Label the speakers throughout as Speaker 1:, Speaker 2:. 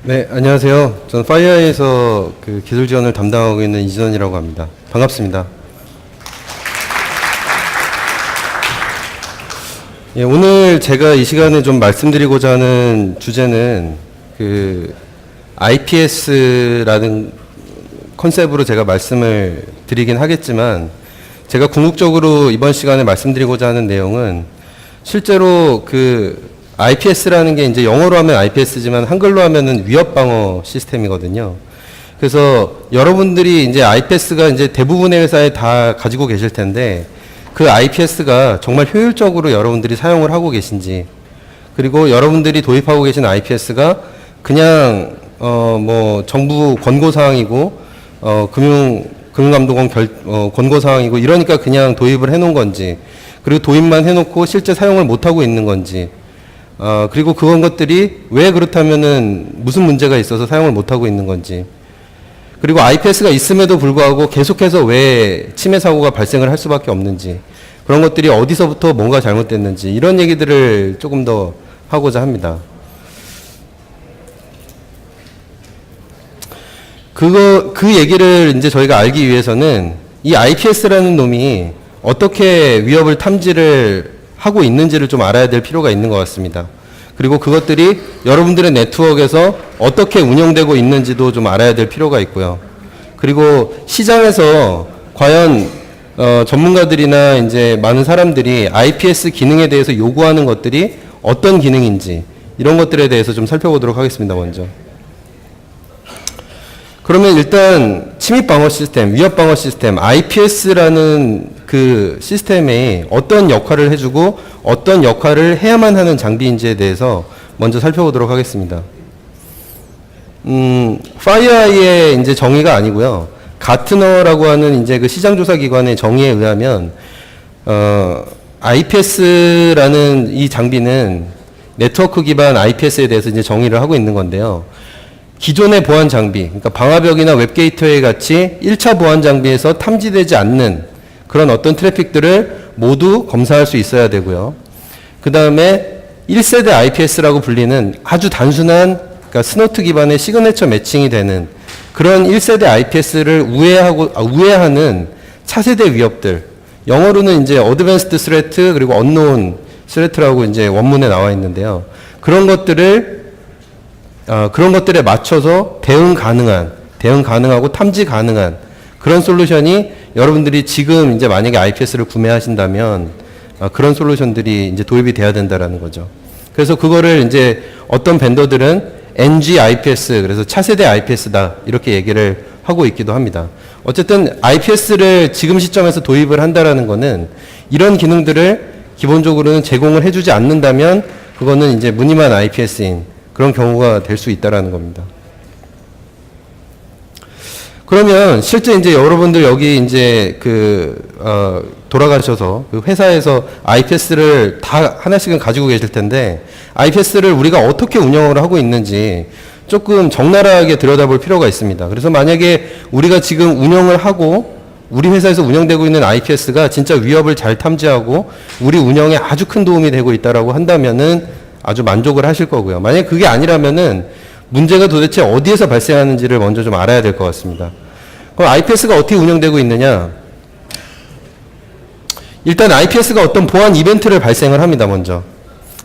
Speaker 1: 네, 안녕하세요. 저는 파이어에서 기술 지원을 담당하고 있는 이진원이라고 합니다. 반갑습니다. 예, 오늘 제가 이 시간에 좀 말씀드리고자 하는 주제는 IPS라는 컨셉으로 제가 말씀을 드리긴 하겠지만, 제가 궁극적으로 이번 시간에 말씀드리고자 하는 내용은 실제로 IPS라는 게 이제 영어로 하면 IPS지만 한글로 하면은 위협 방어 시스템이거든요. 그래서 여러분들이 이제 IPS가 이제 대부분의 회사에 다 가지고 계실 텐데, 그 IPS가 정말 효율적으로 여러분들이 사용을 하고 계신지, 그리고 여러분들이 도입하고 계신 IPS가 그냥 정부 권고 사항이고 금융감독원 권고 사항이고 이러니까 그냥 도입을 해 놓은 건지, 그리고 도입만 해 놓고 실제 사용을 못 하고 있는 건지, 그리고 그런 것들이 왜 그렇다면은 무슨 문제가 있어서 사용을 못 하고 있는 건지, 그리고 IPS가 있음에도 불구하고 계속해서 왜 침해 사고가 발생을 할 수밖에 없는지, 그런 것들이 어디서부터 뭔가 잘못됐는지, 이런 얘기들을 조금 더 하고자 합니다. 그 얘기를 이제 저희가 알기 위해서는 이 IPS라는 놈이 어떻게 위협을 탐지를 하고 있는지를 좀 알아야 될 필요가 있는 것 같습니다. 그리고 그것들이 여러분들의 네트워크에서 어떻게 운영되고 있는지도 좀 알아야 될 필요가 있고요. 그리고 시장에서 과연 전문가들이나 이제 많은 사람들이 IPS 기능에 대해서 요구하는 것들이 어떤 기능인지, 이런 것들에 대해서 좀 살펴보도록 하겠습니다. 먼저. 그러면 일단 침입 방어 시스템, 위협 방어 시스템, IPS라는 그 시스템에 어떤 역할을 해주고 어떤 역할을 해야만 하는 장비인지에 대해서 먼저 살펴보도록 하겠습니다. 파이어의 이제 정의가 아니고요. 가트너라고 하는 이제 그 시장조사 기관의 정의에 의하면 IPS라는 이 장비는 네트워크 기반 IPS에 대해서 이제 정의를 하고 있는 건데요. 기존의 보안 장비, 그러니까 방화벽이나 웹게이트웨이 같이 1차 보안 장비에서 탐지되지 않는 그런 어떤 트래픽들을 모두 검사할 수 있어야 되고요. 그 다음에 1세대 IPS라고 불리는 아주 단순한, 그러니까 스노트 기반의 시그네처 매칭이 되는 그런 1세대 IPS를 우회하는 차세대 위협들, 영어로는 이제 어드밴스드 스레트 그리고 언노운 스레트라고 이제 원문에 나와 있는데요. 그런 것들에 맞춰서 대응 가능하고 탐지 가능한 그런 솔루션이 여러분들이 지금 이제 만약에 IPS를 구매하신다면 그런 솔루션들이 이제 도입이 돼야 된다라는 거죠. 그래서 그거를 이제 어떤 벤더들은 NG IPS, 그래서 차세대 IPS다, 이렇게 얘기를 하고 있기도 합니다. 어쨌든 IPS를 지금 시점에서 도입을 한다라는 거는 이런 기능들을 기본적으로는 제공을 해주지 않는다면 그거는 이제 무늬만 IPS인 그런 경우가 될 수 있다라는 겁니다. 그러면 실제 이제 여러분들 여기 이제 돌아가셔서 그 회사에서 IPS를 다 하나씩은 가지고 계실 텐데, IPS를 우리가 어떻게 운영을 하고 있는지 조금 적나라하게 들여다볼 필요가 있습니다. 그래서 만약에 우리가 지금 운영을 하고 우리 회사에서 운영되고 있는 IPS가 진짜 위협을 잘 탐지하고 우리 운영에 아주 큰 도움이 되고 있다라고 한다면은 아주 만족을 하실 거고요. 만약에 그게 아니라면은 문제가 도대체 어디에서 발생하는지를 먼저 좀 알아야 될 것 같습니다. 그럼 IPS가 어떻게 운영되고 있느냐? 일단 IPS가 어떤 보안 이벤트를 발생을 합니다, 먼저.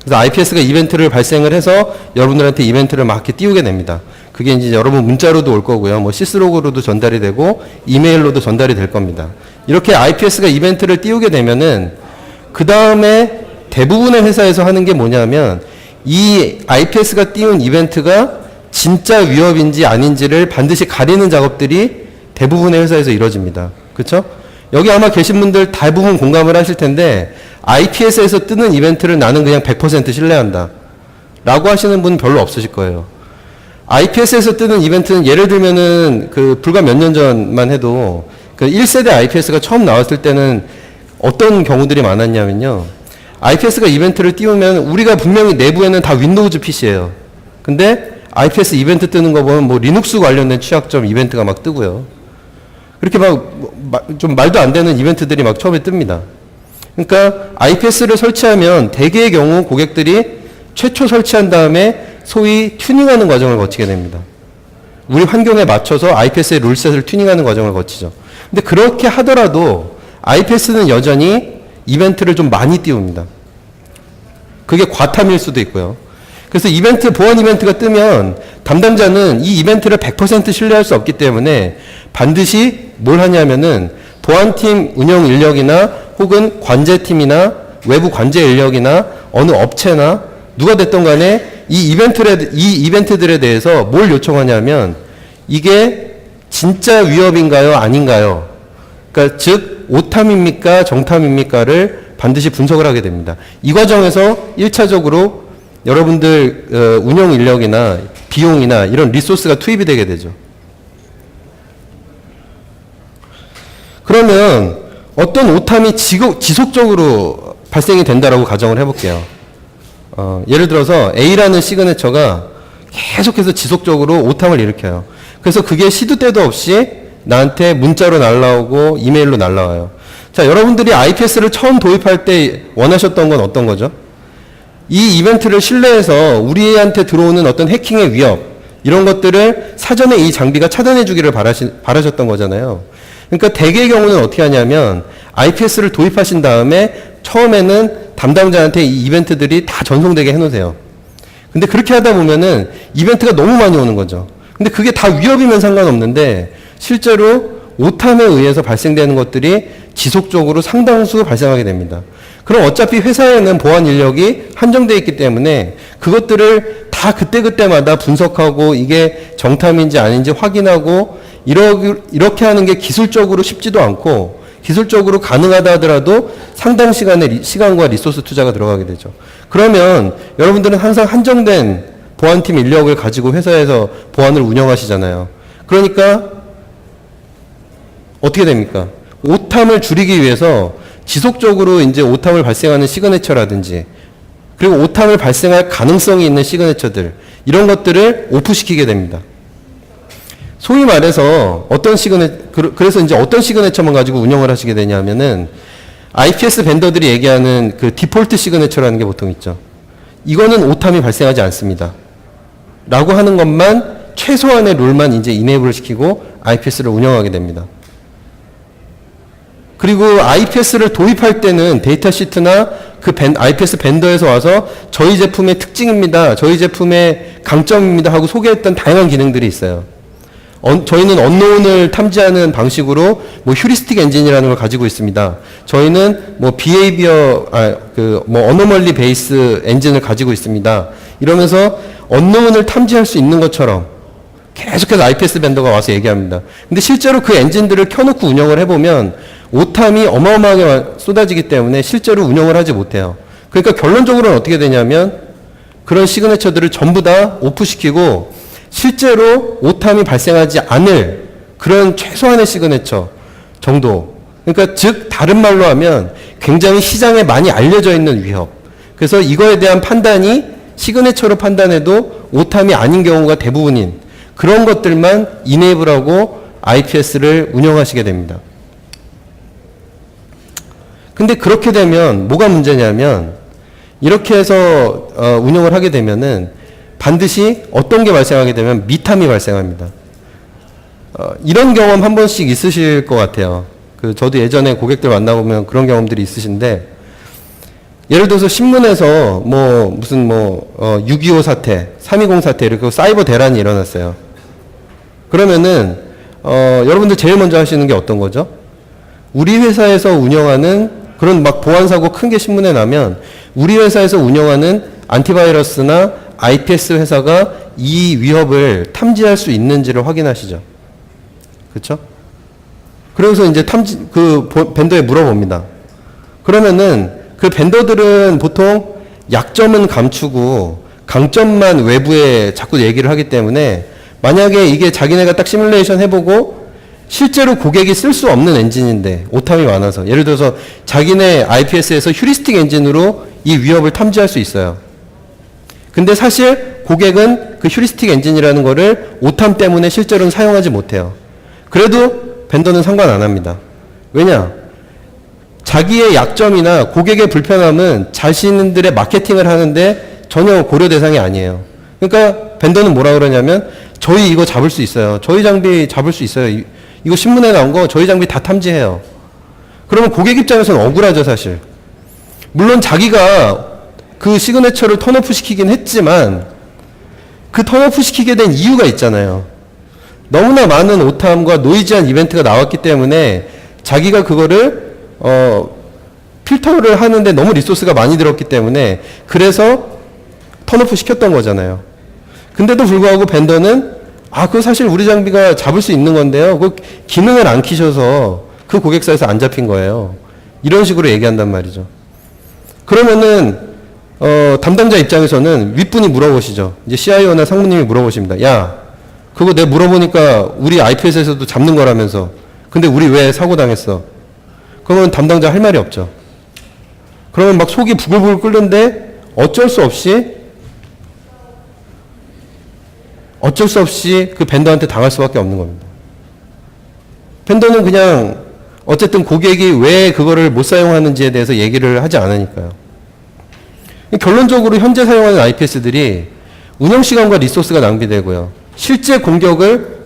Speaker 1: 그래서 IPS가 이벤트를 발생을 해서 여러분들한테 이벤트를 막 이렇게 띄우게 됩니다. 그게 이제 여러분 문자로도 올 거고요. 뭐 시스로그로도 전달이 되고 이메일로도 전달이 될 겁니다. 이렇게 IPS가 이벤트를 띄우게 되면은 그 다음에 대부분의 회사에서 하는 게 뭐냐면 이 IPS가 띄운 이벤트가 진짜 위협인지 아닌지를 반드시 가리는 작업들이 대부분의 회사에서 이루어집니다. 그렇죠? 여기 아마 계신 분들 대부분 공감을 하실 텐데, IPS에서 뜨는 이벤트를 나는 그냥 100% 신뢰한다 라고 하시는 분 별로 없으실 거예요. IPS에서 뜨는 이벤트는 예를 들면은 불과 몇 년 전만 해도 1세대 IPS가 처음 나왔을 때는 어떤 경우들이 많았냐면요. IPS가 이벤트를 띄우면 우리가 분명히 내부에는 다 윈도우즈 PC예요. 근데 IPS 이벤트 뜨는 거 보면 뭐 리눅스 관련된 취약점 이벤트가 막 뜨고요. 그렇게 좀 말도 안 되는 이벤트들이 막 처음에 뜹니다. 그러니까 IPS를 설치하면 대개의 경우 고객들이 최초 설치한 다음에 소위 튜닝하는 과정을 거치게 됩니다. 우리 환경에 맞춰서 IPS의 룰셋을 튜닝하는 과정을 거치죠. 근데 그렇게 하더라도 IPS는 여전히 이벤트를 좀 많이 띄웁니다. 그게 과탐일 수도 있고요. 그래서 보안 이벤트가 뜨면 담당자는 이 이벤트를 100% 신뢰할 수 없기 때문에 반드시 뭘 하냐면은 보안팀 운영 인력이나 혹은 관제팀이나 외부 관제 인력이나 어느 업체나 누가 됐던 간에 이 이벤트들에 대해서 뭘 요청하냐면 이게 진짜 위협인가요? 아닌가요? 그러니까 즉 오탐입니까? 정탐입니까?를 반드시 분석을 하게 됩니다. 이 과정에서 1차적으로 여러분들 운영 인력이나 비용이나 이런 리소스가 투입이 되게 되죠. 그러면 어떤 오탐이 지속적으로 발생이 된다라고 가정을 해볼게요. 예를 들어서 A라는 시그네처가 계속해서 지속적으로 오탐을 일으켜요. 그래서 그게 시도 때도 없이 나한테 문자로 날라오고 이메일로 날라와요. 자, 여러분들이 IPS를 처음 도입할 때 원하셨던 건 어떤 거죠? 이 이벤트를 신뢰해서 우리한테 들어오는 어떤 해킹의 위협, 이런 것들을 사전에 이 장비가 차단해 주기를 바라셨던 거잖아요. 그러니까 대개의 경우는 어떻게 하냐면 IPS를 도입하신 다음에 처음에는 담당자한테 이 이벤트들이 다 전송되게 해놓으세요. 근데 그렇게 하다 보면은 이벤트가 너무 많이 오는 거죠. 근데 그게 다 위협이면 상관없는데 실제로 오탐에 의해서 발생되는 것들이 지속적으로 상당수 발생하게 됩니다. 그럼 어차피 회사에는 보안 인력이 한정되어 있기 때문에 그것들을 다 그때그때마다 분석하고 이게 정탐인지 아닌지 확인하고 이렇게 하는 게 기술적으로 쉽지도 않고 기술적으로 가능하다 하더라도 상당 시간과 리소스 투자가 들어가게 되죠. 그러면 여러분들은 항상 한정된 보안팀 인력을 가지고 회사에서 보안을 운영하시잖아요. 그러니까 어떻게 됩니까? 오탐을 줄이기 위해서 지속적으로 이제 오탐을 발생하는 시그네처라든지 그리고 오탐을 발생할 가능성이 있는 시그네처들 이런 것들을 오프시키게 됩니다. 소위 말해서 그래서 이제 어떤 시그네처만 가지고 운영을 하시게 되냐면은 IPS 벤더들이 얘기하는 그 디폴트 시그네처라는 게 보통 있죠. 이거는 오탐이 발생하지 않습니다. 라고 하는 것만 최소한의 룰만 이제 이네이블을 시키고 IPS를 운영하게 됩니다. 그리고 IPS를 도입할 때는 데이터 시트나 그 IPS 벤더에서 와서 저희 제품의 특징입니다. 저희 제품의 강점입니다. 하고 소개했던 다양한 기능들이 있어요. 저희는 언노운을 탐지하는 방식으로 뭐 휴리스틱 엔진이라는 걸 가지고 있습니다. 저희는 뭐 어노멀리 베이스 엔진을 가지고 있습니다. 이러면서 언노운을 탐지할 수 있는 것처럼 계속해서 IPS 벤더가 와서 얘기합니다. 근데 실제로 그 엔진들을 켜놓고 운영을 해보면 오탐이 어마어마하게 쏟아지기 때문에 실제로 운영을 하지 못해요. 그러니까 결론적으로는 어떻게 되냐면 그런 시그네처들을 전부 다 오프시키고 실제로 오탐이 발생하지 않을 그런 최소한의 시그네처 정도. 그러니까 즉 다른 말로 하면 굉장히 시장에 많이 알려져 있는 위협. 그래서 이거에 대한 판단이 시그네처로 판단해도 오탐이 아닌 경우가 대부분인 그런 것들만 이네이블하고 IPS를 운영하시게 됩니다. 근데 그렇게 되면 뭐가 문제냐면 이렇게 해서 운영을 하게 되면은 반드시 어떤 게 발생하게 되면 미탐이 발생합니다. 이런 경험 한 번씩 있으실 것 같아요. 저도 예전에 고객들 만나보면 그런 경험들이 있으신데 예를 들어서 신문에서 무슨 6.25 사태, 3.20 사태 이렇게 사이버 대란이 일어났어요. 그러면은 여러분들 제일 먼저 하시는 게 어떤 거죠? 우리 회사에서 운영하는 그런 막 보안 사고 큰 게 신문에 나면 우리 회사에서 운영하는 안티바이러스나 IPS 회사가 이 위협을 탐지할 수 있는지를 확인하시죠. 그렇죠? 그래서 이제 벤더에 물어봅니다. 그러면은 그 벤더들은 보통 약점은 감추고 강점만 외부에 자꾸 얘기를 하기 때문에 만약에 이게 자기네가 딱 시뮬레이션 해보고 실제로 고객이 쓸 수 없는 엔진인데 오탐이 많아서 예를 들어서 자기네 IPS에서 휴리스틱 엔진으로 이 위협을 탐지할 수 있어요. 근데 사실 고객은 그 휴리스틱 엔진이라는 거를 오탐 때문에 실제로는 사용하지 못해요. 그래도 벤더는 상관 안 합니다. 왜냐? 자기의 약점이나 고객의 불편함은 자신들의 마케팅을 하는데 전혀 고려 대상이 아니에요. 그러니까 벤더는 뭐라 그러냐면 저희 이거 잡을 수 있어요. 저희 장비 잡을 수 있어요. 이거 신문에 나온 거 저희 장비 다 탐지해요. 그러면 고객 입장에서는 억울하죠, 사실. 물론 자기가 그 시그네처를 턴오프 시키긴 했지만 그 턴오프 시키게 된 이유가 있잖아요. 너무나 많은 오탐과 노이즈한 이벤트가 나왔기 때문에 자기가 그거를 필터를 하는데 너무 리소스가 많이 들었기 때문에 그래서 턴오프 시켰던 거잖아요. 근데도 불구하고 벤더는 그거 사실 우리 장비가 잡을 수 있는 건데요. 그 기능을 안 키셔서 그 고객사에서 안 잡힌 거예요. 이런 식으로 얘기한단 말이죠. 그러면은 담당자 입장에서는 윗분이 물어보시죠. 이제 CIO나 상무님이 물어보십니다. 야, 그거 내가 물어보니까 우리 IPS에서도 잡는 거라면서. 근데 우리 왜 사고 당했어? 그러면 담당자 할 말이 없죠. 그러면 막 속이 부글부글 끓는데 어쩔 수 없이 그 벤더한테 당할 수밖에 없는 겁니다. 벤더는 그냥 어쨌든 고객이 왜 그거를 못 사용하는지에 대해서 얘기를 하지 않으니까요. 결론적으로 현재 사용하는 IPS들이 운영시간과 리소스가 낭비되고요. 실제 공격을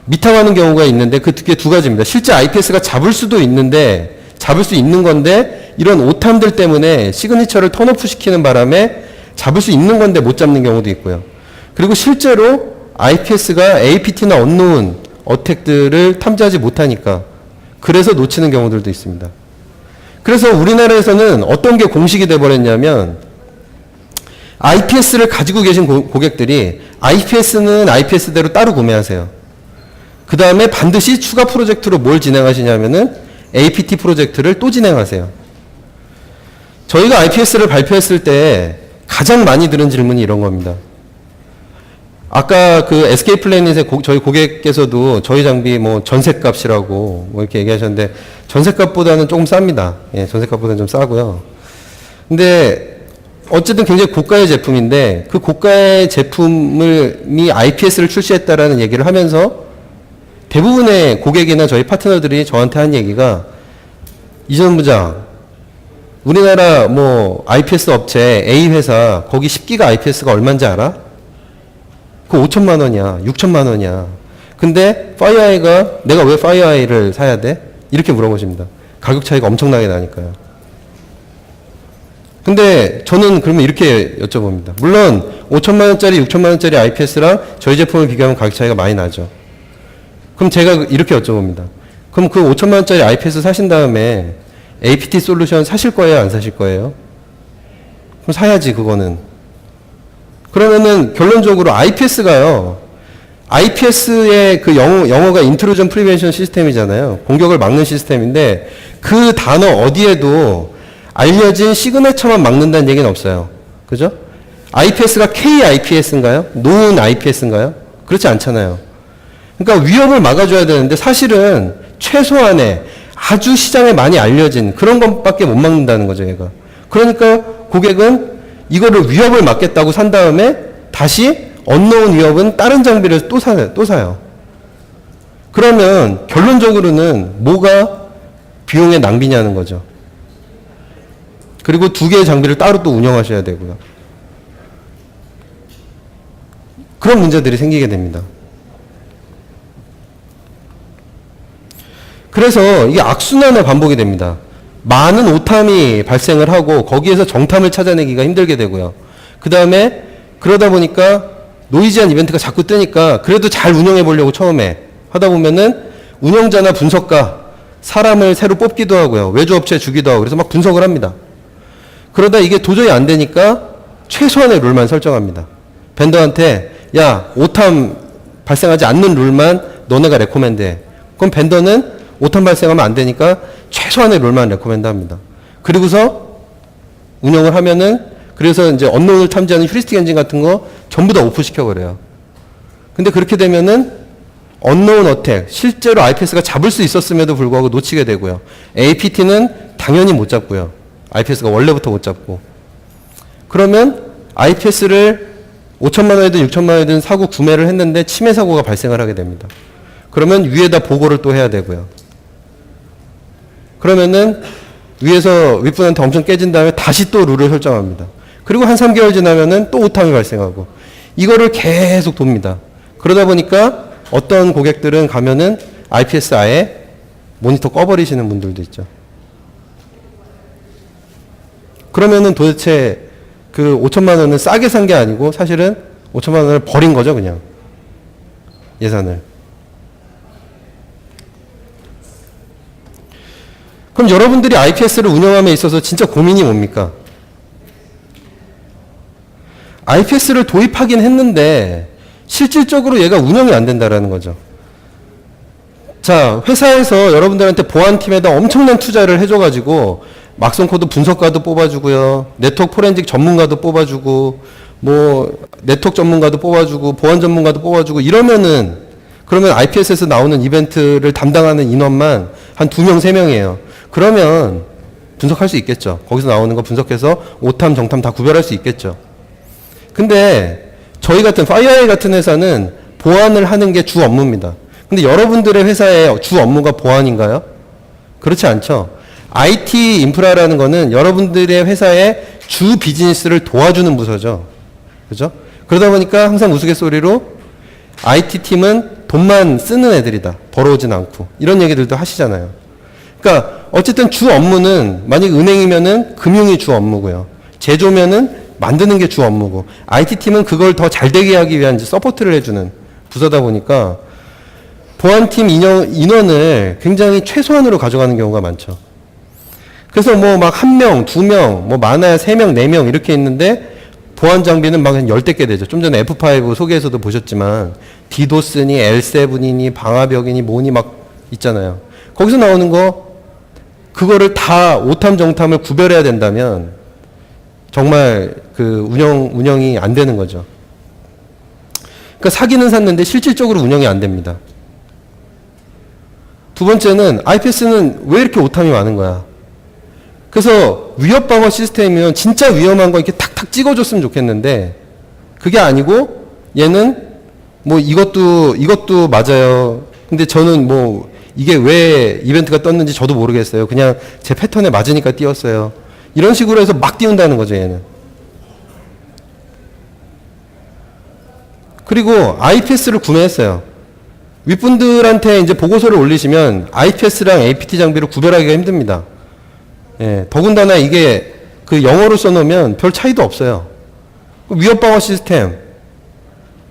Speaker 1: 미탕하는 경우가 있는데 그게 두 가지입니다. 실제 IPS가 잡을 수도 있는데 잡을 수 있는 건데 이런 오탐들 때문에 시그니처를 턴오프 시키는 바람에 잡을 수 있는 건데 못 잡는 경우도 있고요. 그리고 실제로 IPS가 APT나 언노운 어택들을 탐지하지 못하니까 그래서 놓치는 경우들도 있습니다. 그래서 우리나라에서는 어떤 게 공식이 돼버렸냐면 IPS를 가지고 계신 고객들이 IPS는 IPS대로 따로 구매하세요. 그 다음에 반드시 추가 프로젝트로 뭘 진행하시냐면은 APT 프로젝트를 또 진행하세요. 저희가 IPS를 발표했을 때 가장 많이 들은 질문이 이런 겁니다. 아까 그 SK 플래닛의 저희 고객께서도 저희 장비 뭐 전셋값이라고 뭐 이렇게 얘기하셨는데 전셋값보다는 조금 쌉니다. 예, 전셋값보다는 좀 싸고요. 근데 어쨌든 굉장히 고가의 제품인데 그 고가의 제품이 IPS를 출시했다라는 얘기를 하면서 대부분의 고객이나 저희 파트너들이 저한테 한 얘기가 이전 부장 우리나라 뭐 IPS 업체 A 회사 거기 10기가 IPS가 얼마인지 알아? 그거 5천만 원이야. 6천만 원이야. 근데 파이어아이가 내가 왜 파이어아이를 사야 돼? 이렇게 물어보십니다. 가격 차이가 엄청나게 나니까요. 근데 저는 그러면 이렇게 여쭤봅니다. 물론 5천만 원짜리, 6천만 원짜리 IPS랑 저희 제품을 비교하면 가격 차이가 많이 나죠. 그럼 제가 이렇게 여쭤봅니다. 그럼 그 5천만 원짜리 IPS 사신 다음에 APT 솔루션 사실 거예요? 안 사실 거예요? 그럼 사야지 그거는. 그러면은 결론적으로 IPS가요. IPS의 그 영어가 인트루전 프리벤션 시스템이잖아요. 공격을 막는 시스템인데 그 단어 어디에도 알려진 시그네처만 막는다는 얘기는 없어요. 그죠? IPS가 KIPS인가요? 노은 IPS인가요? 그렇지 않잖아요. 그러니까 위협을 막아줘야 되는데 사실은 최소한의 아주 시장에 많이 알려진 그런 것밖에 못 막는다는 거죠, 얘가. 그러니까 고객은 이거를 위협을 막겠다고 산 다음에 다시 언노운 위협은 다른 장비를 또 사요. 그러면 결론적으로는 뭐가 비용의 낭비냐는 거죠. 그리고 두 개의 장비를 따로 또 운영하셔야 되고요. 그런 문제들이 생기게 됩니다. 그래서 이게 악순환의 반복이 됩니다. 많은 오탐이 발생을 하고 거기에서 정탐을 찾아내기가 힘들게 되고요. 그 다음에 그러다 보니까 노이즈한 이벤트가 자꾸 뜨니까 그래도 잘 운영해 보려고 처음에 하다 보면은 운영자나 분석가 사람을 새로 뽑기도 하고요. 외주업체 주기도 하고 그래서 막 분석을 합니다. 그러다 이게 도저히 안 되니까 최소한의 룰만 설정합니다. 벤더한테 야 오탐 발생하지 않는 룰만 너네가 레코멘드해. 그럼 벤더는 오탐 발생하면 안 되니까 최소한의 룰만 레코멘드 합니다. 그리고서 운영을 하면은 그래서 이제 언론을 탐지하는 휴리스틱 엔진 같은 거 전부 다 오프 시켜버려요. 근데 그렇게 되면은 언노운 어택, 실제로 IPS가 잡을 수 있었음에도 불구하고 놓치게 되고요. APT는 당연히 못 잡고요. IPS가 원래부터 못 잡고. 그러면 IPS를 5천만 원이든 6천만 원이든 사고 구매를 했는데 침해 사고가 발생을 하게 됩니다. 그러면 위에다 보고를 또 해야 되고요. 그러면은 위에서 윗분한테 엄청 깨진 다음에 다시 또 룰을 설정합니다. 그리고 한 3개월 지나면은 또 오탐이 발생하고 이거를 계속 돕니다. 그러다 보니까 어떤 고객들은 가면은 IPS 아예 모니터 꺼버리시는 분들도 있죠. 그러면은 도대체 그 5천만 원은 싸게 산 게 아니고 사실은 5천만 원을 버린 거죠, 그냥. 예산을. 그럼 여러분들이 IPS를 운영함에 있어서 진짜 고민이 뭡니까? IPS를 도입하긴 했는데 실질적으로 얘가 운영이 안 된다라는 거죠. 자, 회사에서 여러분들한테 보안팀에다 엄청난 투자를 해줘가지고 막성 코드 분석가도 뽑아주고요, 네트워크 포렌식 전문가도 뽑아주고, 뭐 네트워크 전문가도 뽑아주고, 보안 전문가도 뽑아주고 이러면은, 그러면 IPS에서 나오는 이벤트를 담당하는 인원만 한 2명, 3명이에요. 그러면 분석할 수 있겠죠. 거기서 나오는 거 분석해서 오탐, 정탐 다 구별할 수 있겠죠. 근데 저희 같은 파이어아이 같은 회사는 보안을 하는 게 주 업무입니다. 근데 여러분들의 회사의 주 업무가 보안인가요? 그렇지 않죠. IT 인프라라는 거는 여러분들의 회사의 주 비즈니스를 도와주는 부서죠. 그죠? 그러다 보니까 항상 우스갯소리로 IT팀은 돈만 쓰는 애들이다. 벌어오진 않고. 이런 얘기들도 하시잖아요. 그러니까 어쨌든 주 업무는 만약 은행이면은 금융이 주 업무고요. 제조면은 만드는 게 주 업무고, IT팀은 그걸 더 잘 되게 하기 위한 이제 서포트를 해주는 부서다 보니까 보안팀 인원을 굉장히 최소한으로 가져가는 경우가 많죠. 그래서 뭐 막 1명, 2명, 뭐 많아야 3명, 4명 이렇게 있는데 보안 장비는 막 한 10대 개 되죠. 좀 전에 F5 소개에서도 보셨지만 디도스니 L7이니 방화벽이니 뭐니 막 있잖아요. 거기서 나오는 거 그거를 다 오탐 정탐을 구별해야 된다면 정말 그 운영이 안 되는 거죠. 그러니까 사기는 샀는데 실질적으로 운영이 안 됩니다. 두 번째는 IPS는 왜 이렇게 오탐이 많은 거야? 그래서 위협 방어 시스템이면 진짜 위험한 거 이렇게 탁탁 찍어줬으면 좋겠는데 그게 아니고 얘는 뭐 이것도 맞아요. 근데 저는 뭐 이게 왜 이벤트가 떴는지 저도 모르겠어요. 그냥 제 패턴에 맞으니까 띄웠어요. 이런 식으로 해서 막 띄운다는 거죠, 얘는. 그리고 IPS를 구매했어요. 윗분들한테 이제 보고서를 올리시면 IPS랑 APT 장비를 구별하기가 힘듭니다. 예, 더군다나 이게 그 영어로 써놓으면 별 차이도 없어요. 위협 방어 시스템.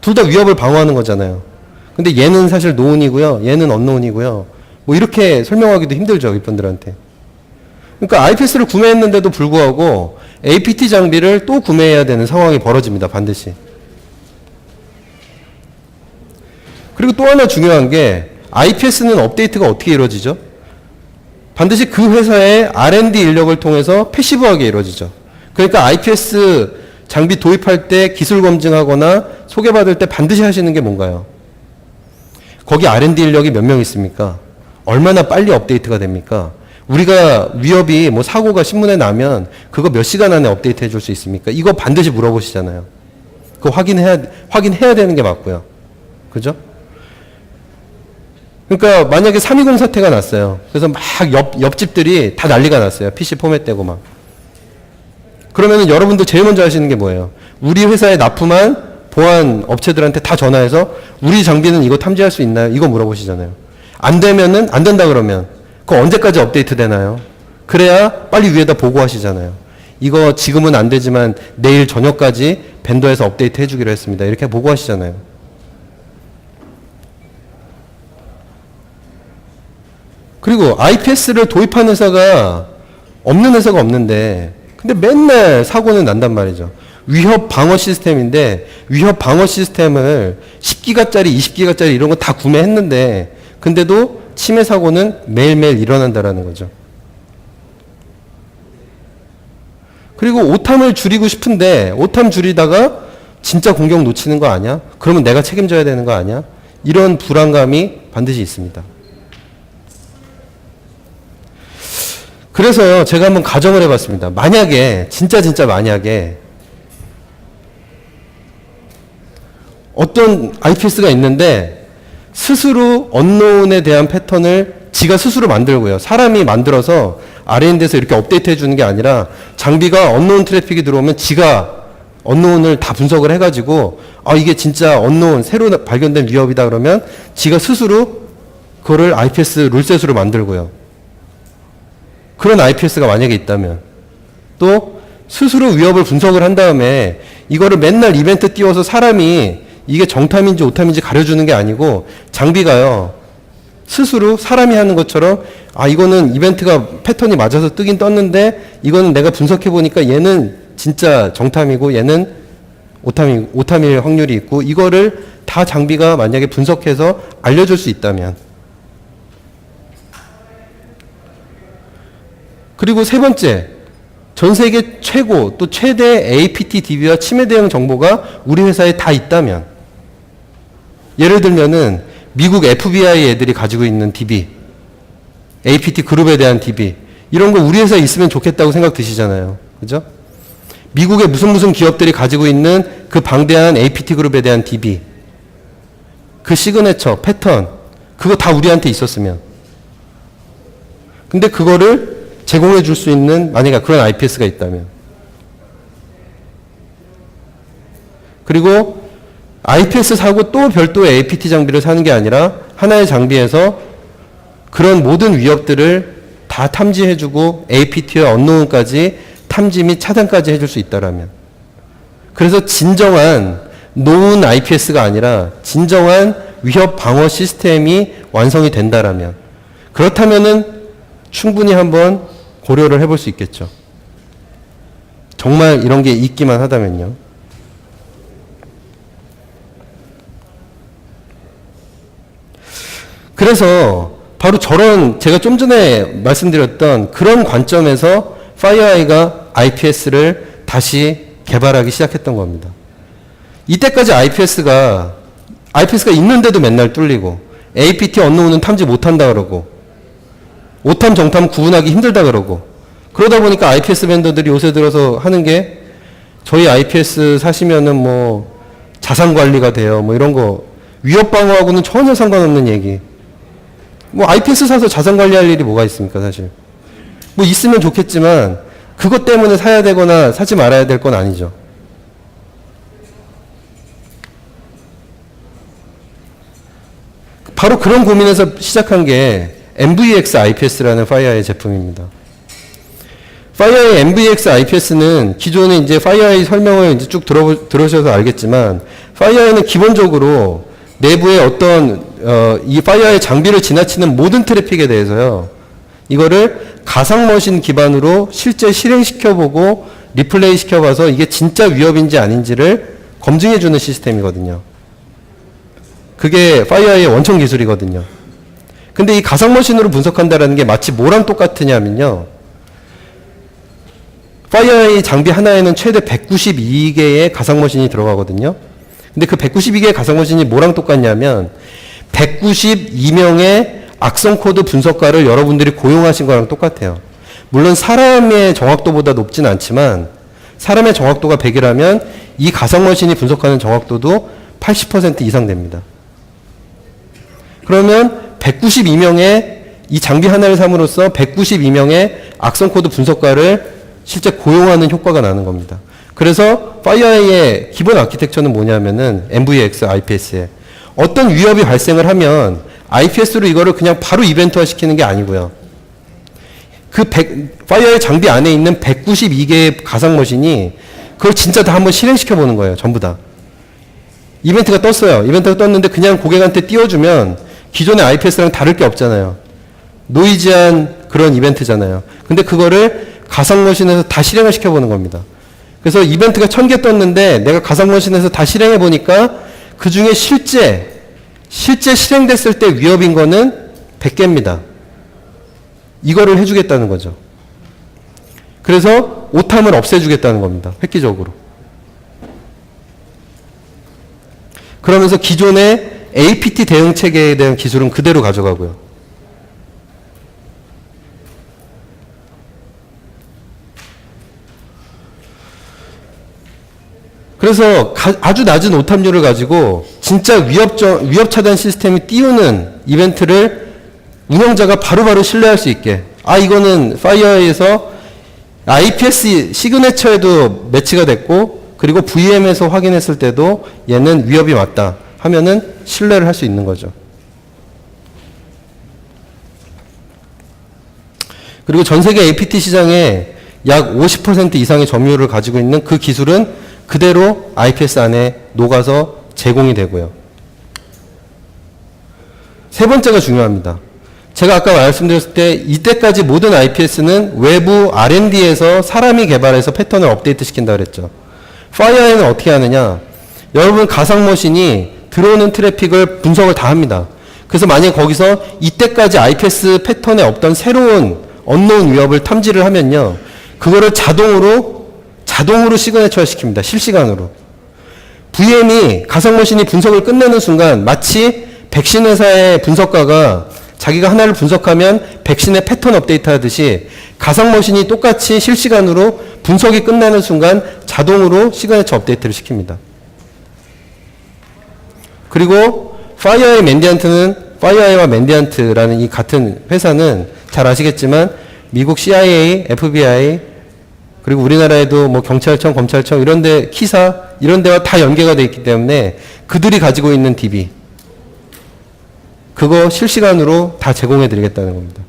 Speaker 1: 둘 다 위협을 방어하는 거잖아요. 근데 얘는 사실 노운이고요. 얘는 언노운이고요. 뭐 이렇게 설명하기도 힘들죠, 윗분들한테. 그러니까 IPS를 구매했는데도 불구하고 APT 장비를 또 구매해야 되는 상황이 벌어집니다, 반드시. 그리고 또 하나 중요한 게 IPS는 업데이트가 어떻게 이루어지죠? 반드시 그 회사의 R&D 인력을 통해서 패시브하게 이루어지죠. 그러니까 IPS 장비 도입할 때 기술 검증하거나 소개받을 때 반드시 하시는 게 뭔가요? 거기 R&D 인력이 몇 명 있습니까? 얼마나 빨리 업데이트가 됩니까? 우리가 위협이 뭐 사고가 신문에 나면 그거 몇 시간 안에 업데이트 해줄 수 있습니까? 이거 반드시 물어보시잖아요. 그거 확인해야 되는 게 맞고요. 그죠? 그러니까 만약에 320 사태가 났어요. 그래서 막 옆집들이 다 난리가 났어요. PC 포맷되고 막. 그러면은 여러분들 제일 먼저 하시는 게 뭐예요? 우리 회사에 납품한 보안 업체들한테 다 전화해서 우리 장비는 이거 탐지할 수 있나요? 이거 물어보시잖아요. 안 되면은, 안 된다 그러면 그거 언제까지 업데이트 되나요? 그래야 빨리 위에다 보고하시잖아요. 이거 지금은 안 되지만 내일 저녁까지 벤더에서 업데이트 해주기로 했습니다. 이렇게 보고하시잖아요. 그리고 IPS를 도입한 회사가 없는 회사가 없는데 근데 맨날 사고는 난단 말이죠. 위협 방어 시스템인데 위협 방어 시스템을 10기가짜리 20기가짜리 이런 거 다 구매했는데 근데도 침해 사고는 매일매일 일어난다라는 거죠. 그리고 오탐을 줄이고 싶은데 오탐 줄이다가 진짜 공격 놓치는 거 아니야? 그러면 내가 책임져야 되는 거 아니야? 이런 불안감이 반드시 있습니다. 그래서 제가 한번 가정을 해봤습니다. 만약에 진짜 만약에 어떤 IPS가 있는데 스스로 언노운에 대한 패턴을 지가 스스로 만들고요. 사람이 만들어서 R&D에서 이렇게 업데이트 해주는 게 아니라 장비가 언노운 트래픽이 들어오면 지가 언노운을 다 분석을 해가지고 이게 진짜 언노운 새로 발견된 위협이다 그러면 지가 스스로 그거를 IPS 룰셋으로 만들고요. 그런 IPS가 만약에 있다면 또 스스로 위협을 분석을 한 다음에 이거를 맨날 이벤트 띄워서 사람이 이게 정탐인지 오탐인지 가려주는 게 아니고 장비가요. 스스로 사람이 하는 것처럼 이거는 이벤트가 패턴이 맞아서 뜨긴 떴는데 이거는 내가 분석해 보니까 얘는 진짜 정탐이고 얘는 오탐일 확률이 있고 이거를 다 장비가 만약에 분석해서 알려줄 수 있다면 그리고 세 번째 전 세계 최고 또 최대 APT DB와 침해 대응 정보가 우리 회사에 다 있다면 예를 들면은 미국 FBI 애들이 가지고 있는 DB APT 그룹에 대한 DB 이런 거 우리 회사에 있으면 좋겠다고 생각 드시잖아요. 그죠? 미국의 무슨 기업들이 가지고 있는 그 방대한 APT 그룹에 대한 DB 그 시그네처, 패턴 그거 다 우리한테 있었으면 근데 그거를 제공해 줄 수 있는 만약에 그런 IPS가 있다면 그리고 IPS 사고 또 별도의 APT 장비를 사는 게 아니라 하나의 장비에서 그런 모든 위협들을 다 탐지해주고 APT와 언노운까지 탐지 및 차단까지 해줄 수 있다라면 그래서 진정한 노운 IPS가 아니라 진정한 위협 방어 시스템이 완성이 된다라면 그렇다면은 충분히 한번 고려를 해볼 수 있겠죠. 정말 이런 게 있기만 하다면요. 그래서 바로 저런 제가 좀 전에 말씀드렸던 그런 관점에서 파이어아이가 IPS를 다시 개발하기 시작했던 겁니다. 이때까지 IPS가 있는데도 맨날 뚫리고 APT 언노운은 탐지 못한다 그러고 오탐 정탐 구분하기 힘들다 그러고 그러다 보니까 IPS 벤더들이 요새 들어서 하는 게 저희 IPS 사시면은 뭐 자산 관리가 돼요. 뭐 이런 거 위협 방어하고는 전혀 상관없는 얘기. 뭐 IPS 사서 자산 관리할 일이 뭐가 있습니까, 사실. 뭐 있으면 좋겠지만 그것 때문에 사야 되거나 사지 말아야 될 건 아니죠. 바로 그런 고민에서 시작한 게 MVX IPS라는 파이어아이 제품입니다. 파이어아이 MVX IPS는 기존에 이제 파이어아이 설명을 이제 쭉 들으셔서 알겠지만 파이어아이는 기본적으로 내부에 어떤 이 파이어아이 장비를 지나치는 모든 트래픽에 대해서요. 이거를 가상머신 기반으로 실제 실행시켜보고 리플레이 시켜봐서 이게 진짜 위협인지 아닌지를 검증해주는 시스템이거든요. 그게 파이어아이의 원천 기술이거든요. 근데 이 가상머신으로 분석한다는 게 마치 뭐랑 똑같으냐면요. 파이어아이 장비 하나에는 최대 192개의 가상머신이 들어가거든요. 근데 그 192개의 가상머신이 뭐랑 똑같냐면 192명의 악성 코드 분석가를 여러분들이 고용하신 거랑 똑같아요. 물론 사람의 정확도보다 높진 않지만 사람의 정확도가 100이라면 이 가상머신이 분석하는 정확도도 80% 이상 됩니다. 그러면 192명의 이 장비 하나를 삼으로써 192명의 악성 코드 분석가를 실제 고용하는 효과가 나는 겁니다. 그래서 파이어아이의 기본 아키텍처는 뭐냐면은 MVX IPS에 어떤 위협이 발생을 하면 IPS로 이거를 그냥 바로 이벤트화 시키는 게 아니고요. 그 파이어아이 장비 안에 있는 192개의 가상머신이 그걸 진짜 다 한번 실행시켜 보는 거예요. 전부 다. 이벤트가 떴어요. 이벤트가 떴는데 그냥 고객한테 띄워주면 기존의 IPS랑 다를 게 없잖아요. 노이즈한 그런 이벤트잖아요. 근데 그거를 가상머신에서 다 실행을 시켜보는 겁니다. 그래서 이벤트가 1000개 떴는데 내가 가상머신에서 다 실행해 보니까 그 중에 실제 실행됐을 때 위협인 거는 100개입니다. 이거를 해주겠다는 거죠. 그래서 오탐을 없애주겠다는 겁니다. 획기적으로. 그러면서 기존의 APT 대응 체계에 대한 기술은 그대로 가져가고요. 그래서 아주 낮은 오탐률을 가지고 진짜 위협 차단 시스템이 띄우는 이벤트를 운영자가 바로바로 신뢰할 수 있게 이거는 파이어에서 IPS 시그네처에도 매치가 됐고 그리고 VM에서 확인했을 때도 얘는 위협이 맞다 하면은 신뢰를 할 수 있는 거죠. 그리고 전 세계 APT 시장에 약 50% 이상의 점유율을 가지고 있는 그 기술은 그대로 IPS 안에 녹아서 제공이 되고요. 세 번째가 중요합니다. 제가 아까 말씀드렸을 때 이때까지 모든 IPS는 외부 R&D에서 사람이 개발해서 패턴을 업데이트 시킨다고 그랬죠. 파이어에는 어떻게 하느냐? 여러분 가상머신이 들어오는 트래픽을 분석을 다 합니다. 그래서 만약에 거기서 이때까지 IPS 패턴에 없던 새로운 언노운 위협을 탐지를 하면요. 그거를 자동으로 시그네처화 시킵니다. 실시간으로. VM이 가상머신이 분석을 끝내는 순간 마치 백신 회사의 분석가가 자기가 하나를 분석하면 백신의 패턴 업데이트 하듯이 가상머신이 똑같이 실시간으로 분석이 끝나는 순간 자동으로 시그네처 업데이트를 시킵니다. 그리고 파이어의 파이어와 맨디안트라는 이 같은 회사는 잘 아시겠지만 미국 CIA, FBI 그리고 우리나라에도 뭐 경찰청, 검찰청 이런데 키사 이런 데와 다 연계가 되어 있기 때문에 그들이 가지고 있는 DB 그거 실시간으로 다 제공해 드리겠다는 겁니다.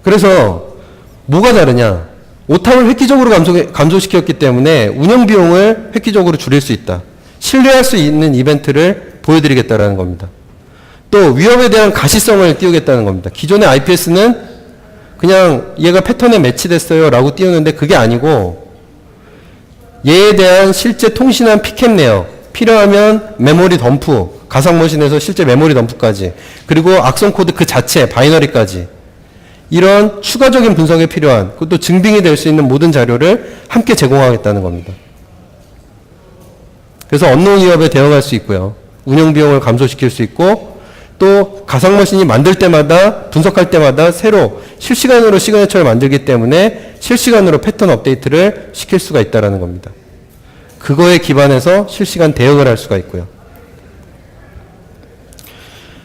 Speaker 1: 그래서 뭐가 다르냐? 오탑을 획기적으로 감소시켰기 때문에 운영 비용을 획기적으로 줄일 수 있다. 신뢰할 수 있는 이벤트를 보여드리겠다는 겁니다. 또 위협에 대한 가시성을 띄우겠다는 겁니다. 기존의 IPS는 그냥 얘가 패턴에 매치됐어요 라고 띄우는데 그게 아니고 얘에 대한 실제 통신한 피켓 내역, 필요하면 메모리 덤프, 가상머신에서 실제 메모리 덤프까지 그리고 악성 코드 그 자체, 바이너리까지 이런 추가적인 분석에 필요한 그것도 증빙이 될 수 있는 모든 자료를 함께 제공하겠다는 겁니다. 그래서 언노운 위협에 대응할 수 있고요. 운영 비용을 감소시킬 수 있고 또 가상머신이 만들 때마다 분석할 때마다 새로 실시간으로 시그네처를 만들기 때문에 실시간으로 패턴 업데이트를 시킬 수가 있다는 겁니다. 그거에 기반해서 실시간 대응을 할 수가 있고요.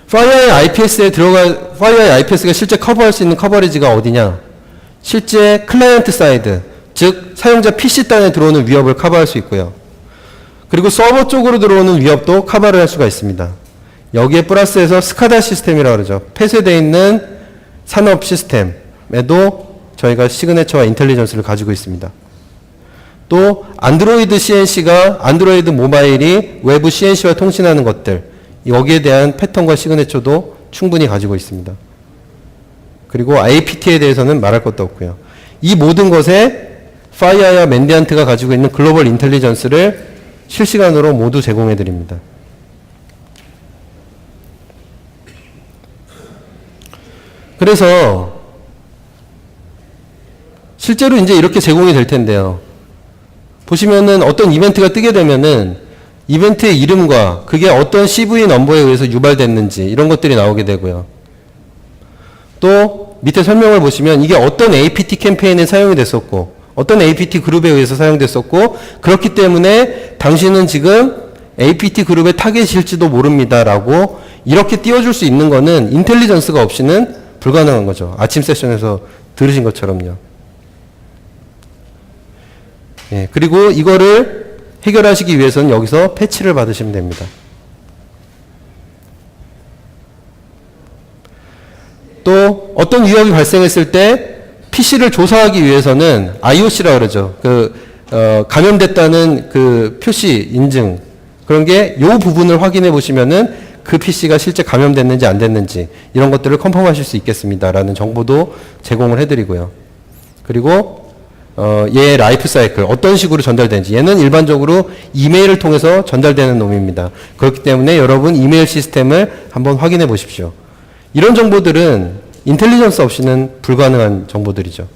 Speaker 1: 파이어의 IPS가 실제 커버할 수 있는 커버리지가 어디냐? 실제 클라이언트 사이드, 즉 사용자 PC단에 들어오는 위협을 커버할 수 있고요. 그리고 서버 쪽으로 들어오는 위협도 커버를 할 수가 있습니다. 여기에 플러스해서 스카다 시스템이라고 그러죠. 폐쇄되어 있는 산업 시스템에도 저희가 시그네처와 인텔리전스를 가지고 있습니다. 또 안드로이드 CNC가 안드로이드 모바일이 외부 CNC와 통신하는 것들 여기에 대한 패턴과 시그네처도 충분히 가지고 있습니다. 그리고 APT에 대해서는 말할 것도 없고요. 이 모든 것에 파이어와 맨디안트가 가지고 있는 글로벌 인텔리전스를 실시간으로 모두 제공해 드립니다. 그래서 실제로 이제 이렇게 제공이 될 텐데요. 보시면은 어떤 이벤트가 뜨게 되면은 이벤트의 이름과 그게 어떤 CV 넘버에 의해서 유발됐는지 이런 것들이 나오게 되고요. 또 밑에 설명을 보시면 이게 어떤 APT 캠페인에 사용이 됐었고 어떤 APT 그룹에 의해서 사용됐었고 그렇기 때문에 당신은 지금 APT 그룹의 타겟일지도 모릅니다 라고 이렇게 띄워줄 수 있는 거는 인텔리전스가 없이는 불가능한 거죠. 아침 세션에서 들으신 것처럼요. 예, 그리고 이거를 해결하시기 위해서는 여기서 패치를 받으시면 됩니다. 또 어떤 위협이 발생했을 때 PC를 조사하기 위해서는 IOC라고 그러죠. 감염됐다는 그 표시 인증 그런 게 요 부분을 확인해 보시면은 그 PC가 실제 감염됐는지 안 됐는지 이런 것들을 컨펌하실 수 있겠습니다라는 정보도 제공을 해드리고요. 그리고 얘의 라이프 사이클 어떤 식으로 전달되는지 얘는 일반적으로 이메일을 통해서 전달되는 놈입니다. 그렇기 때문에 여러분 이메일 시스템을 한번 확인해 보십시오. 이런 정보들은 인텔리전스 없이는 불가능한 정보들이죠.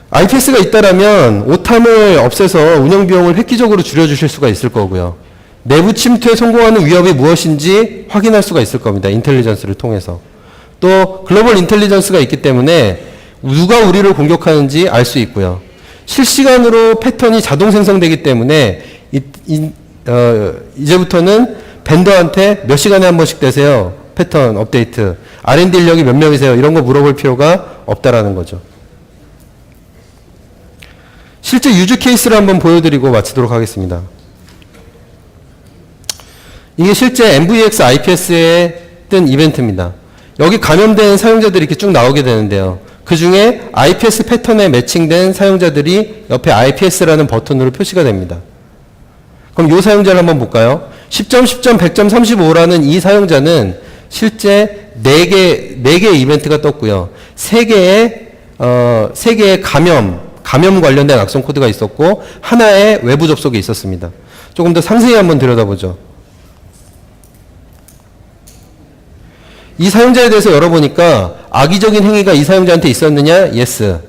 Speaker 1: IPS가 있다라면 오탐을 없애서 운영 비용을 획기적으로 줄여주실 수가 있을 거고요. 내부 침투에 성공하는 위협이 무엇인지 확인할 수가 있을 겁니다. 인텔리전스를 통해서. 또 글로벌 인텔리전스가 있기 때문에 누가 우리를 공격하는지 알 수 있고요. 실시간으로 패턴이 자동 생성되기 때문에 이제부터는 벤더한테 몇 시간에 한 번씩 되세요. 패턴 업데이트, R&D 인력이 몇 명이세요? 이런 거 물어볼 필요가 없다라는 거죠. 실제 유즈 케이스를 한번 보여드리고 마치도록 하겠습니다. 이게 실제 MVX IPS에 뜬 이벤트입니다. 여기 감염된 사용자들이 이렇게 쭉 나오게 되는데요. 그 중에 IPS 패턴에 매칭된 사용자들이 옆에 IPS라는 버튼으로 표시가 됩니다. 그럼 이 사용자를 한번 볼까요? 10점, 10점, 100점, 35라는 이 사용자는 실제 4개 이벤트가 떴고요. 3개의 감염 관련된 악성 코드가 있었고, 하나의 외부 접속이 있었습니다. 조금 더 상세히 한번 들여다보죠. 이 사용자에 대해서 열어보니까 악의적인 행위가 이 사용자한테 있었느냐? Yes.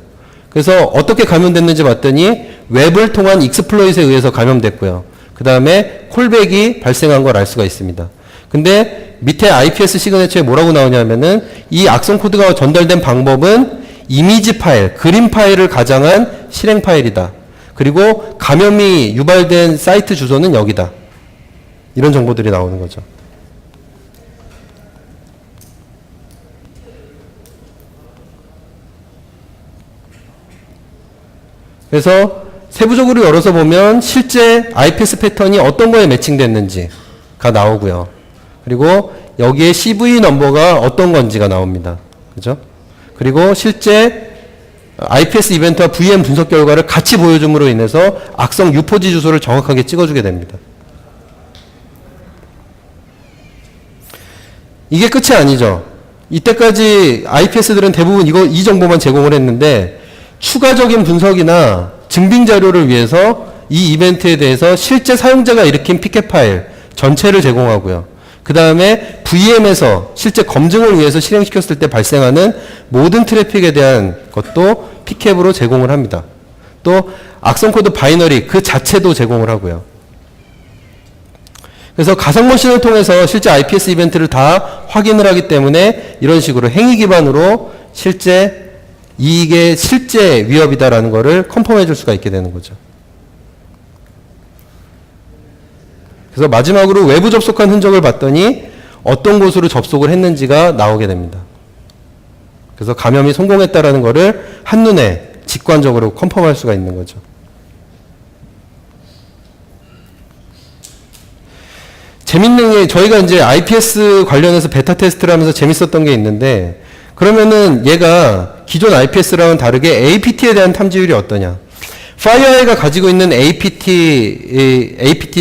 Speaker 1: 그래서 어떻게 감염됐는지 봤더니 웹을 통한 익스플로잇에 의해서 감염됐고요. 그 다음에 콜백이 발생한 걸 알 수가 있습니다. 근데 밑에 IPS 시그네처에 뭐라고 나오냐면은 이 악성 코드가 전달된 방법은 이미지 파일, 그림 파일을 가장한 실행 파일이다. 그리고 감염이 유발된 사이트 주소는 여기다. 이런 정보들이 나오는 거죠. 그래서 세부적으로 열어서 보면 실제 IPS 패턴이 어떤 거에 매칭됐는지가 나오고요. 그리고 여기에 CV 넘버가 어떤 건지가 나옵니다. 그죠? 그리고 실제 IPS 이벤트와 VM 분석 결과를 같이 보여줌으로 인해서 악성 U4G 주소를 정확하게 찍어주게 됩니다. 이게 끝이 아니죠. 이때까지 IPS들은 대부분 이 정보만 제공을 했는데 추가적인 분석이나 증빙 자료를 위해서 이 이벤트에 대해서 실제 사용자가 일으킨 피켓 파일 전체를 제공하고요. 그 다음에 VM에서 실제 검증을 위해서 실행시켰을 때 발생하는 모든 트래픽에 대한 것도 피켓으로 제공을 합니다. 또 악성 코드 바이너리 그 자체도 제공을 하고요. 그래서 가상머신을 통해서 실제 IPS 이벤트를 다 확인을 하기 때문에 이런 식으로 행위 기반으로 이게 실제 위협이다라는 거를 컨펌해 줄 수가 있게 되는 거죠. 그래서 마지막으로 외부 접속한 흔적을 봤더니 어떤 곳으로 접속을 했는지가 나오게 됩니다. 그래서 감염이 성공했다라는 거를 한눈에 직관적으로 컨펌할 수가 있는 거죠. 재밌는 게 저희가 이제 IPS 관련해서 베타 테스트를 하면서 재밌었던 게 있는데 그러면은 얘가 기존 IPS랑은 다르게 APT에 대한 탐지율이 어떠냐. FireEye가 가지고 있는 APT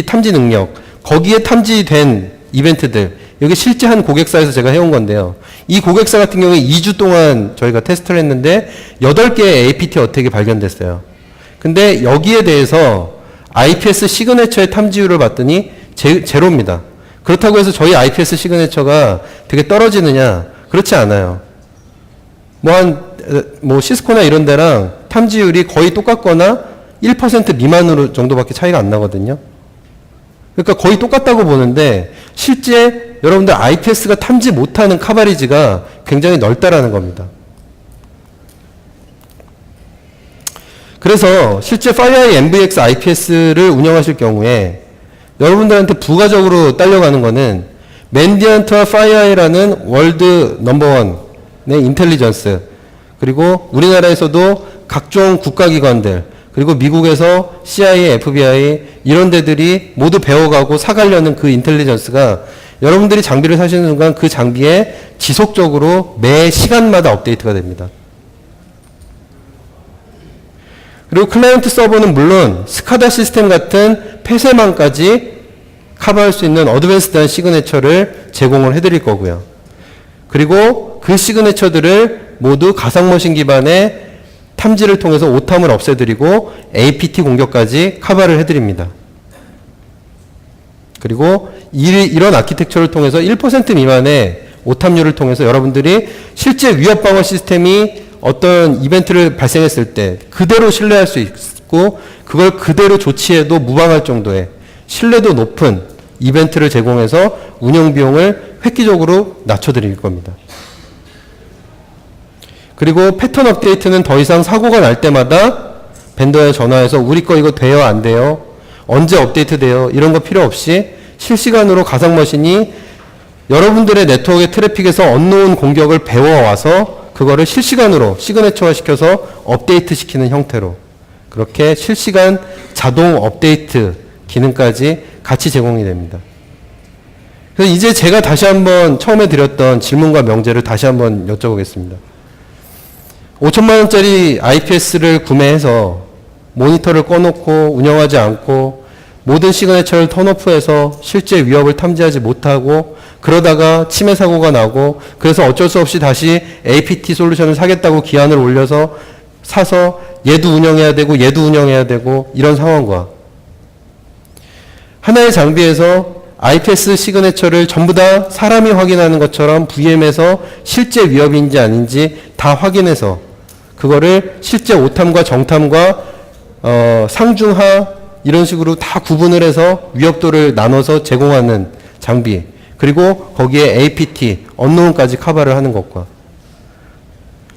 Speaker 1: 탐지 능력, 거기에 탐지된 이벤트들, 여기 실제 한 고객사에서 제가 해온 건데요. 이 고객사 같은 경우에 2주 동안 저희가 테스트를 했는데 8개의 APT 어택이 발견됐어요. 근데 여기에 대해서 IPS 시그네처의 탐지율을 봤더니 제로입니다. 그렇다고 해서 저희 IPS 시그네처가 되게 떨어지느냐? 그렇지 않아요. 시스코나 이런 데랑 탐지율이 거의 똑같거나 1% 미만으로 정도밖에 차이가 안 나거든요. 그러니까 거의 똑같다고 보는데 실제 여러분들 IPS가 탐지 못하는 카바리지가 굉장히 넓다라는 겁니다. 그래서 실제 FireEye MVX IPS를 운영하실 경우에 여러분들한테 부가적으로 딸려가는 거는 맨디안트와 FireEye라는 월드 넘버원의 인텔리전스, 그리고 우리나라에서도 각종 국가기관들, 그리고 미국에서 CIA, FBI 이런 데들이 모두 배워가고 사가려는 그 인텔리전스가 여러분들이 장비를 사시는 순간 그 장비에 지속적으로 매 시간마다 업데이트가 됩니다. 그리고 클라이언트 서버는 물론 스카다 시스템 같은 폐쇄망까지 커버할 수 있는 어드밴스드한 시그네처를 제공을 해드릴 거고요. 그리고 그 시그네처들을 모두 가상머신 기반의 탐지를 통해서 오탐을 없애드리고 APT 공격까지 커버를 해드립니다. 그리고 이런 아키텍처를 통해서 1% 미만의 오탐률을 통해서 여러분들이 실제 위협 방어 시스템이 어떤 이벤트를 발생했을 때 그대로 신뢰할 수 있고 그걸 그대로 조치해도 무방할 정도의 신뢰도 높은 이벤트를 제공해서 운영 비용을 획기적으로 낮춰드릴 겁니다. 그리고 패턴 업데이트는 더 이상 사고가 날 때마다 벤더에 전화해서 우리 거 이거 돼요 안 돼요? 언제 업데이트 돼요? 이런 거 필요 없이 실시간으로 가상머신이 여러분들의 네트워크의 트래픽에서 언노운 공격을 배워와서 그거를 실시간으로 시그네처화 시켜서 업데이트 시키는 형태로 그렇게 실시간 자동 업데이트 기능까지 같이 제공이 됩니다. 그래서 이제 제가 다시 한번 처음에 드렸던 질문과 명제를 다시 한번 여쭤보겠습니다. 5천만 원짜리 IPS를 구매해서 모니터를 꺼놓고 운영하지 않고 모든 시그네처를 턴오프해서 실제 위협을 탐지하지 못하고 그러다가 침해 사고가 나고 그래서 어쩔 수 없이 다시 APT 솔루션을 사겠다고 기한을 올려서 사서 얘도 운영해야 되고 얘도 운영해야 되고 이런 상황과 하나의 장비에서 IPS 시그네처를 전부 다 사람이 확인하는 것처럼 VM에서 실제 위협인지 아닌지 다 확인해서 그거를 실제 오탐과 정탐과 상중하 이런 식으로 다 구분을 해서 위협도를 나눠서 제공하는 장비 그리고 거기에 APT, 언노운까지 커버를 하는 것과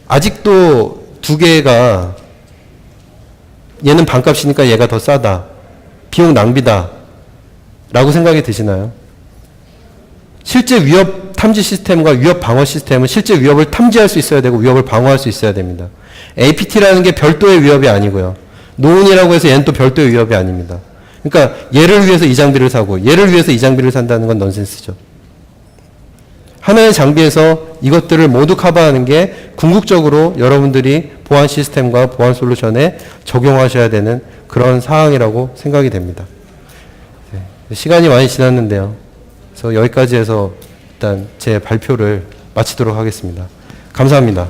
Speaker 1: 아직도 두 개가 얘는 반값이니까 얘가 더 싸다. 비용 낭비다. 라고 생각이 드시나요? 실제 위협 탐지 시스템과 위협 방어 시스템은 실제 위협을 탐지할 수 있어야 되고 위협을 방어할 수 있어야 됩니다. APT라는 게 별도의 위협이 아니고요. 노운이라고 해서 얘는 또 별도의 위협이 아닙니다. 그러니까 얘를 위해서 이 장비를 사고 얘를 위해서 이 장비를 산다는 건 넌센스죠. 하나의 장비에서 이것들을 모두 커버하는 게 궁극적으로 여러분들이 보안 시스템과 보안 솔루션에 적용하셔야 되는 그런 사항이라고 생각이 됩니다. 네, 시간이 많이 지났는데요. 그래서 여기까지 해서 일단 제 발표를 마치도록 하겠습니다. 감사합니다.